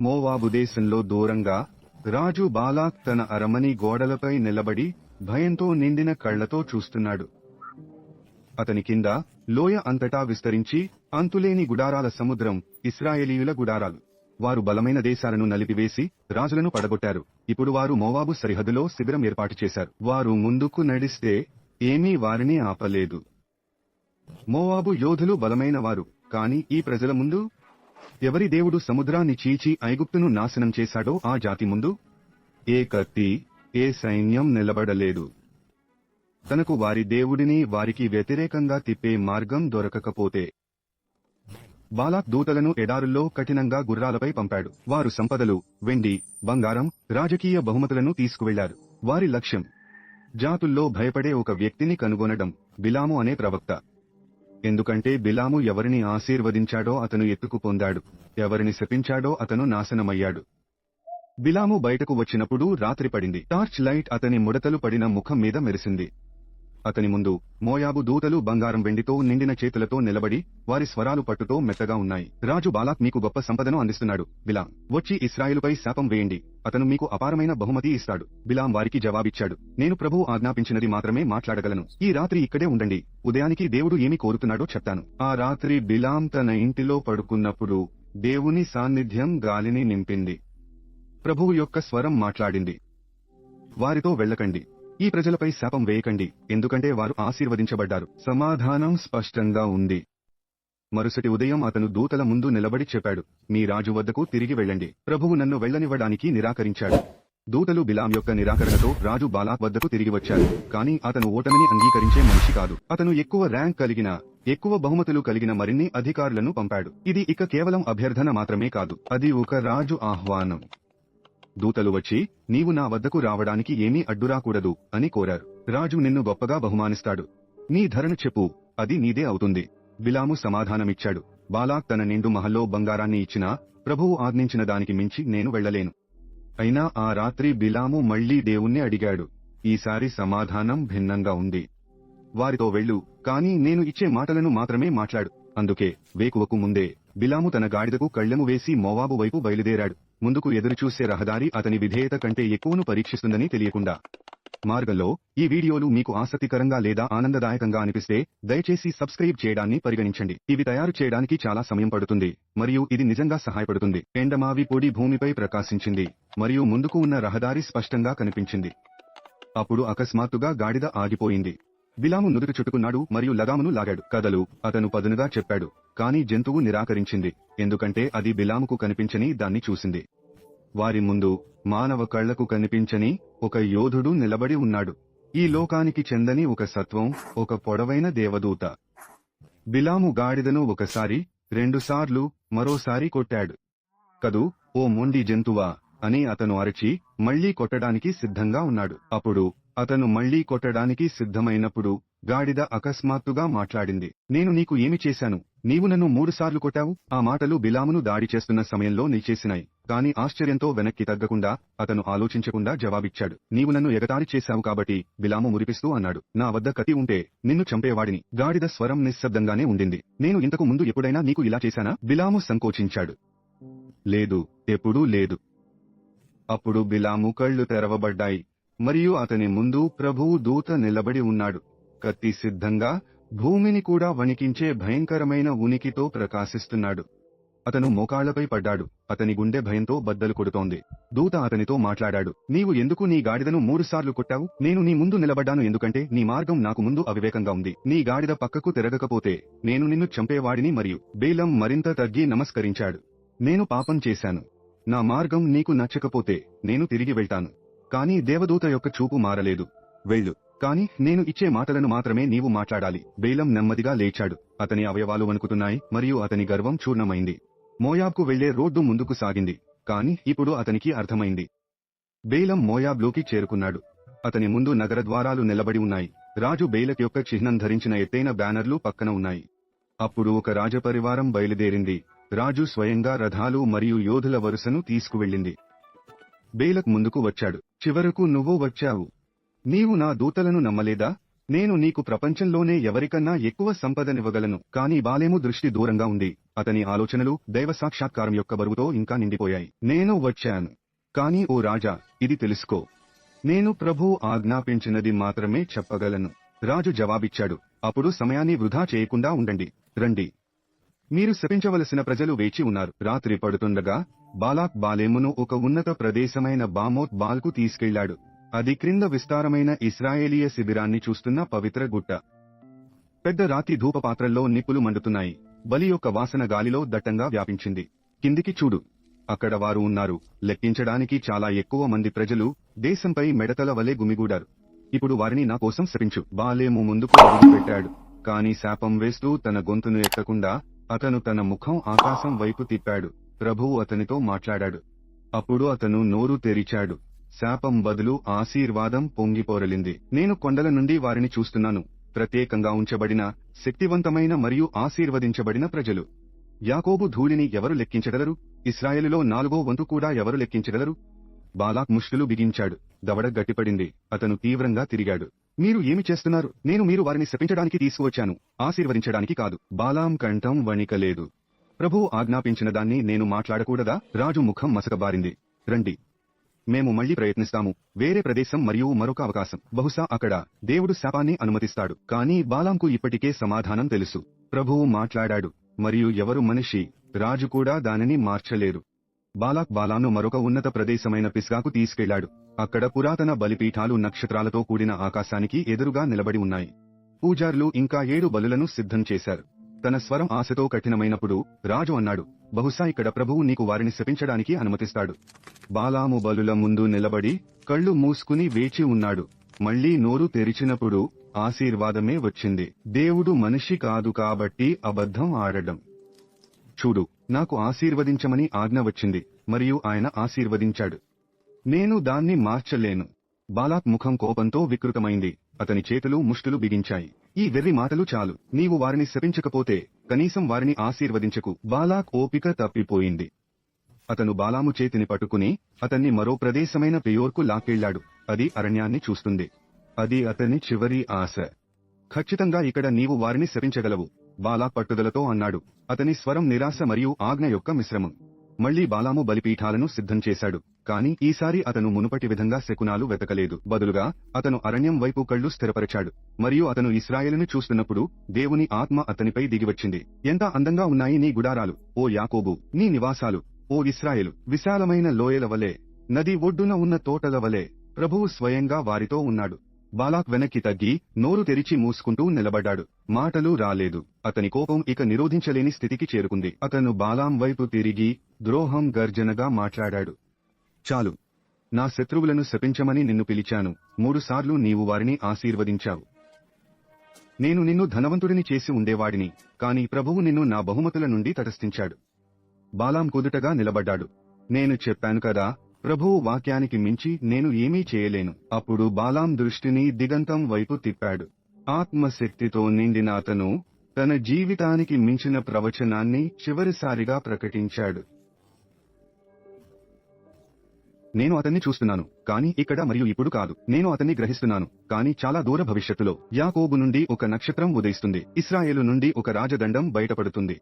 మోవాబు దేశంలో దూరంగా రాజు బాలాక్ తన అరమని గోడలపై నిలబడి భయంతో నిండిన కళ్లతో చూస్తున్నాడు. అతని కింద లోయ అంతటా విస్తరించి అంతులేని గుడారాల సముద్రం ఇశ్రాయేలీయుల గుడారాలు. వారు బలమైన దేశాలను నలిపివేసి రాజులను పడగొట్టారు. ఇప్పుడు వారు మోవాబు సరిహద్దులో శిబిరం ఏర్పాటు చేశారు. వారు ముందుకు నడిస్తే ఏమీ వారిని ఆపలేదు. మోవాబు యోధులు బలమైన వారు, కాని ఈ ప్రజల ముందు? ఎవరి దేవుడు సముద్రాన్ని చీల్చి ఐగుప్తును నాశనం చేశాడో ఆ జాతి ముందు ఏ కత్తి, ఏ సైన్యం నిలబడలేదు. తనకు వారి దేవుడిని వారికి వ్యతిరేకంగా తిప్పే మార్గం దొరకకపోతే బాలాక్ దూతలను ఎడారుల్లో కఠినంగా గుర్రాలపై పంపాడు. వారు సంపదలు, వెండి, బంగారం, రాజకీయ బహుమతులను తీసుకువెళ్లారు. వారి లక్ష్యం జాతుల్లో భయపడే ఒక వ్యక్తిని కనుగొనడం, బిలాము అనే ప్రవక్త. ఎందుకంటే బిలాము ఎవరిని ఆశీర్వదించాడో అతను ఎత్తుకు పొందాడు, ఎవరిని శపించాడో అతను నాశనమయ్యాడు. బిలాము బయటకు వచ్చినప్పుడు రాత్రి పడింది. టార్చ్ లైట్ అతని ముడతలు పడిన ముఖం మీద మెరిసింది. అతని ముందు మోయాబు దూతలు బంగారం వెండితో నిండిన చేతులతో నిలబడి వారి స్వరాలు పట్టుతో మెత్తగా ఉన్నాయి. రాజు బాలాక్ మీకు గొప్ప సంపదను అందిస్తున్నాడు. బిలాం, వచ్చి ఇశ్రాయేలుపై శాపం వేయండి, అతను మీకు అపారమైన బహుమతి ఇస్తాడు. బిలాం వారికి జవాబిచ్చాడు, నేను ప్రభువు ఆజ్ఞాపించినది మాత్రమే మాట్లాడగలను. ఈ రాత్రి ఇక్కడే ఉండండి, ఉదయానికి దేవుడు ఏమి కోరుతున్నాడో చెప్తాను. ఆ రాత్రి బిలాం తన ఇంటిలో పడుకున్నప్పుడు దేవుని సాన్నిధ్యం గాలిని నింపింది. ప్రభువు యొక్క స్వరం మాట్లాడింది, వారితో వెళ్ళకండి, ఈ ప్రజలపై శాపం వేయకండి, ఎందుకంటే వారు ఆశీర్వదించబడ్డారు. సమాధానం స్పష్టంగా ఉంది. మరుసటి ఉదయం అతను దూతల ముందు నిలబడి చెప్పాడు, మీ రాజు వద్దకు తిరిగి వెళ్ళండి, ప్రభువు నన్ను వెళ్లనివ్వడానికి నిరాకరించాడు. దూతలు బిలాం యొక్క నిరాకరణతో రాజు బాలాక్ వద్దకు తిరిగి వచ్చారు. కాని అతను ఓటమిని అంగీకరించే మనిషి కాదు. అతను ఎక్కువ ర్యాంక్ కలిగిన, ఎక్కువ బహుమతులు కలిగిన మరిన్ని అధికారులను పంపాడు. ఇది ఇక కేవలం అభ్యర్థన మాత్రమే కాదు, అది ఒక రాజు ఆహ్వానం. దూతలు వచ్చి, నీవు నా వద్దకు రావడానికి ఏమీ అడ్డురాకూడదు అని కోరారు. రాజు నిన్ను గొప్పగా బహుమానిస్తాడు, నీ ధరను చెప్పు, అది నీదే అవుతుంది. బిలాము సమాధానమిచ్చాడు, బాలాక్ తన నిండు మహల్లో బంగారాన్ని ఇచ్చినా ప్రభువు ఆజ్ఞించిన దానికి మించి నేను వెళ్లలేను. అయినా ఆ రాత్రి బిలాము మళ్లీ దేవుణ్ణి అడిగాడు. ఈసారి సమాధానం భిన్నంగా ఉంది. వారితో వెళ్ళు, కాని నేను ఇచ్చే మాటలను మాత్రమే మాట్లాడు. అందుకే వేకువకు ముందే బిలాము తన గాడిదకు కళ్లెము వేసి మోవాబు వైపు బయలుదేరాడు. ముందుకు ఎదురుచూసే రహదారి అతని విధేయత కంటే ఎక్కువను పరీక్షిస్తుందని తెలియకుండా. మార్గంలో ఈ వీడియోలు మీకు ఆసక్తికరంగా లేదా ఆనందదాయకంగా అనిపిస్తే దయచేసి సబ్స్క్రైబ్ చేయడాన్ని పరిగణించండి. ఇవి తయారు చేయడానికి చాలా సమయం పడుతుంది మరియు ఇది నిజంగా సహాయపడుతుంది. ఎండమావి పొడి భూమిపై ప్రకాశించింది మరియు ముందుకు ఉన్న రహదారి స్పష్టంగా కనిపించింది. అప్పుడు అకస్మాత్తుగా గాడిద ఆగిపోయింది. బిలాము నుదురు చుట్టుకున్నాడు మరియు లగామును లాగాడు. కదలు, అతను పదునుగా చెప్పాడు, కాని జంతువు నిరాకరించింది, ఎందుకంటే అది బిలాముకు కనిపించని దాన్ని చూసింది. వారి ముందు మానవ కళ్లకు కనిపించని ఒక యోధుడు నిలబడి ఉన్నాడు. ఈ లోకానికి చెందని ఒక సత్వం, ఒక పొడవైన దేవదూత. బిలాము గాడిదను ఒకసారి, రెండుసార్లు, మరోసారి కొట్టాడు. కదు, ఓ మొండి జంతువా అని అతను అరచి మళ్లీ కొట్టడానికి సిద్ధంగా ఉన్నాడు. అప్పుడు అతను మళ్లీ కొట్టడానికి సిద్ధమైనప్పుడు గాడిద అకస్మాత్తుగా మాట్లాడింది, నేను నీకు ఏమి చేశాను? నీవు నన్ను 3 సార్లు కొట్టావు. ఆ మాటలు బిలామును దాడి చేస్తున్న సమయంలో నిలిచేసినాయి. కాని ఆశ్చర్యంతో వెనక్కి తగ్గకుండా అతను ఆలోచించకుండా జవాబిచ్చాడు, నీవు నన్ను ఎగతాళి చేశావు కాబట్టి. బిలాము మురిపిస్తూ అన్నాడు, నా వద్ద కత్తి ఉంటే నిన్ను చంపేవాడిని. గాడిద స్వరం నిశ్శబ్దంగానే ఉండింది. నేను ఇంతకు ముందు ఎప్పుడైనా నీకు ఇలా చేశానా? బిలాము సంకోచించాడు, లేదు, ఎప్పుడూ లేదు. అప్పుడు బిలాము కళ్ళు తెరవబడ్డాయి మరియు అతని ముందు ప్రభువు దూత నిలబడి ఉన్నాడు. కత్తి సిద్ధంగా, భూమిని కూడా వణికించే భయంకరమైన ఉనికితో ప్రకాశిస్తున్నాడు. అతను మోకాళ్లపై పడ్డాడు. అతని గుండె భయంతో బద్దలు కొడుతోంది. దూత అతనితో మాట్లాడాడు, నీవు ఎందుకు నీ గాడిదను 3 సార్లు కొట్టావు? నేను నీ ముందు నిలబడ్డాను ఎందుకంటే నీ మార్గం నాకు ముందు అవివేకంగా ఉంది. నీ గాడిద పక్కకు తిరగకపోతే నేను నిన్ను చంపేవాడిని. మరియు బేలం మరింత తగ్గి నమస్కరించాడు, నేను పాపం చేశాను. నా మార్గం నీకు నచ్చకపోతే నేను తిరిగి వెళ్తాను. కాని దేవదూత యొక్క చూపు మారలేదు. వెళ్ళు, కాని నేను ఇచ్చే మాటలను మాత్రమే నీవు మాట్లాడాలి. బేలం నెమ్మదిగా లేచాడు. అతని అవయవాలు వణుకుతున్నాయి మరియు అతని గర్వం చూర్ణమైంది. మోయాబ్కు వెళ్లే రోడ్డు ముందుకు సాగింది. కాని ఇప్పుడు అతనికి అర్థమైంది. బేలం మోయాబ్లోకి చేరుకున్నాడు. అతని ముందు నగర ద్వారాలు నిలబడి ఉన్నాయి. రాజు బేలక్ యొక్క చిహ్నం ధరించిన ఎత్తైన బ్యానర్లు పక్కన ఉన్నాయి. అప్పుడు ఒక రాజపరివారం బయలుదేరింది. రాజు స్వయంగా రథాలు మరియు యోధుల వరుసను తీసుకువెళ్ళింది. బేలక్ ముందుకు వచ్చాడు. చివరకు నువ్వు వచ్చావు. నీవు నా దూతలను నమ్మలేదా? నేను నీకు ప్రపంచంలోనే ఎవరికన్నా ఎక్కువ సంపదనివ్వగలను. కాని బాలేము దృష్టి దూరంగా ఉంది. అతని ఆలోచనలు దైవ సాక్షాత్కారం యొక్క బరువుతో ఇంకా నిండిపోయాయి. నేను వచ్చాను. కానీ ఓ రాజా, ఇది తెలుసుకో, నేను ప్రభువు ఆజ్ఞాపించినది మాత్రమే చెప్పగలను. రాజు జవాబిచ్చాడు, అప్పుడు సమయాన్ని వృధా చేయకుండా ఉండండి. రండి, మీరు శపించవలసిన ప్రజలు వేచి ఉన్నారు. రాత్రి పడుతుండగా బాలాక్ బాలేమును ఒక ఉన్నత ప్రదేశమైన బామోత్ బాల్కు తీసుకెళ్లాడు. అది క్రింద విస్తారమైన ఇశ్రాయేలీయ శిబిరాన్ని చూస్తున్న పవిత్ర గుట్ట. పెద్ద రాతి ధూపపాత్రల్లో నిప్పులు మండుతున్నాయి. బలి యొక్క వాసన గాలిలో దట్టంగా వ్యాపించింది. కిందికి చూడు, అక్కడ వారు ఉన్నారు. లెక్కించడానికి చాలా ఎక్కువ మంది ప్రజలు దేశంపై మెడతల వలె గుమిగూడారు. ఇప్పుడు వారిని నా కోసం శపించు. బాలేము ముందుకు అడుగుపెట్టాడు. కాని శాపం వేస్తూ తన గొంతును ఎత్తకుండా అతను తన ముఖం ఆకాశం వైపు తిప్పాడు. ప్రభువు అతనితో మాట్లాడాడు. అప్పుడు అతను నోరు తెరిచాడు. శాపం బదులు ఆశీర్వాదం పొంగిపోరలింది. నేను కొండల నుండి వారిని చూస్తున్నాను, ప్రత్యేకంగా ఉంచబడిన, శక్తివంతమైన మరియు ఆశీర్వదించబడిన ప్రజలు. యాకోబు ధూళిని ఎవరు లెక్కించగలరు? ఇశ్రాయేలులో 4వ వంతు కూడా ఎవరు లెక్కించగలరు? బాలాక్ ముష్టులు బిగించాడు. దవడ గట్టిపడింది. అతను తీవ్రంగా తిరిగాడు. మీరు ఏమి చేస్తున్నారు? మీరు వారిని శపించడానికి తీసుకువచ్చాను, ఆశీర్వదించడానికి కాదు. బాలాం కంఠం వణికలేదు. ప్రభువు ఆజ్ఞాపించిన దాన్ని నేను మాట్లాడకూడదా? రాజు ముఖం మసకబారింది. రండి, మేము మళ్లీ ప్రయత్నిస్తాము. వేరే ప్రదేశం మరియు మరొక అవకాశం. బహుశా అక్కడ దేవుడు శాపాన్ని అనుమతిస్తాడు. కానీ బాలాంకు ఇప్పటికే సమాధానం తెలుసు. ప్రభువు మాట్లాడాడు, మరియు ఎవరు మనిషి, రాజు కూడా దానిని మార్చలేరు. బాలాక్ బాలాను మరొక ఉన్నత ప్రదేశమైన పిస్గాకు తీసుకెళ్లాడు. అక్కడ పురాతన బలిపీఠాలు నక్షత్రాలతో కూడిన ఆకాశానికి ఎదురుగా నిలబడి ఉన్నాయి. పూజారులు ఇంకా 7 బలులను సిద్ధం చేశారు. తన స్వరం ఆశతో కఠినమైనప్పుడు రాజు అన్నాడు, బహుశా ఇక్కడ ప్రభువు నీకు వారిని శపించడానికి అనుమతిస్తాడు. బాలాము బలుల ముందు నిలబడి కళ్ళు మూసుకుని వేచి ఉన్నాడు. మళ్లీ నోరు తెరిచినప్పుడు ఆశీర్వాదమే వచ్చింది. దేవుడు మనిషి కాదు కాబట్టి అబద్ధం ఆడడం. చూడు, నాకు ఆశీర్వదించమని ఆజ్ఞ వచ్చింది, మరియు ఆయన ఆశీర్వదించాడు. నేను దాన్ని మార్చలేను. బాలాక్ ముఖం కోపంతో వికృతమైంది. అతని చేతులు ముష్టులు బిగించాయి. ఈ వెర్రి మాటలు చాలు. నీవు వారిని శపించకపోతే కనీసం వారిని ఆశీర్వదించకు. బాలాక్ ఓపిక తప్పిపోయింది. అతను బాలాము చేతిని పట్టుకుని అతన్ని మరో ప్రదేశమైన పెయోర్కు లాక్కెళ్లాడు. అది అరణ్యాన్ని చూస్తుంది. అది అతని చివరి ఆశ. ఖచ్చితంగా ఇక్కడ నీవు వారిని శపించగలవు, బాలాక్ పట్టుదలతో అన్నాడు. అతని స్వరం నిరాశ మరియు ఆజ్ఞ యొక్క మిశ్రమం. మళ్లీ బాలాము బలిపీఠాలను సిద్ధం చేశాడు. కాని ఈసారి అతను మునుపటి విధంగా శకునాలు వెతకలేదు. బదులుగా అతను అరణ్యం వైపు కళ్ళు స్థిరపరిచాడు. మరియు అతను ఇశ్రాయేలును చూస్తున్నప్పుడు దేవుని ఆత్మ అతనిపై దిగివచ్చింది. ఎంత అందంగా ఉన్నాయి నీ గుడారాలు, ఓ యాకోబు! నీ నివాసాలు, ఓ ఇశ్రాయేలు! విశాలమైన లోయల వలె, నది ఒడ్డున ఉన్న తోటల వలె. ప్రభువు స్వయంగా వారితో ఉన్నాడు. బాలాక్ వెనక్కి తగ్గి నోరు తెరిచి మూసుకుంటూ నిలబడ్డాడు. మాటలు రాలేదు. అతని కోపం ఇక నిరోధించలేని స్థితికి చేరుకుంది. అతను బాలాం వైపు తిరిగి ద్రోహం గర్జనగా మాట్లాడాడు. చాలు, నా శత్రువులను శపించమని నిన్ను పిలిచాను. 3 సార్లు నీవు వారిని ఆశీర్వదించావు. నేను నిన్ను ధనవంతుడిని చేసి ఉండేవాడిని, కాని ప్రభువు నిన్ను నా బహుమతుల నుండి తటస్థించాడు. బాలాం కుదుటగా నిలబడ్డాడు. నేను చెప్పాను కదా, ప్రభువు వాక్యానికి మించి నేను ఏమీ చేయలేను. అప్పుడు బాలాం దృష్టిని దిగంతం వైపు తిప్పాడు. ఆత్మశక్తితో నిండిన అతను తన జీవితానికి మించిన ప్రవచనాన్ని చివరిసారిగా ప్రకటించాడు. నేను అతన్ని చూస్తున్నాను, కాని ఇక్కడ మరియు ఇప్పుడు కాదు. నేను అతన్ని గ్రహిస్తున్నాను, కాని చాలా దూర భవిష్యత్తులో. యాకోబు నుండి ఒక నక్షత్రం ఉదయిస్తుంది. ఇశ్రాయేలు నుండి ఒక రాజదండం బయటపడుతుంది.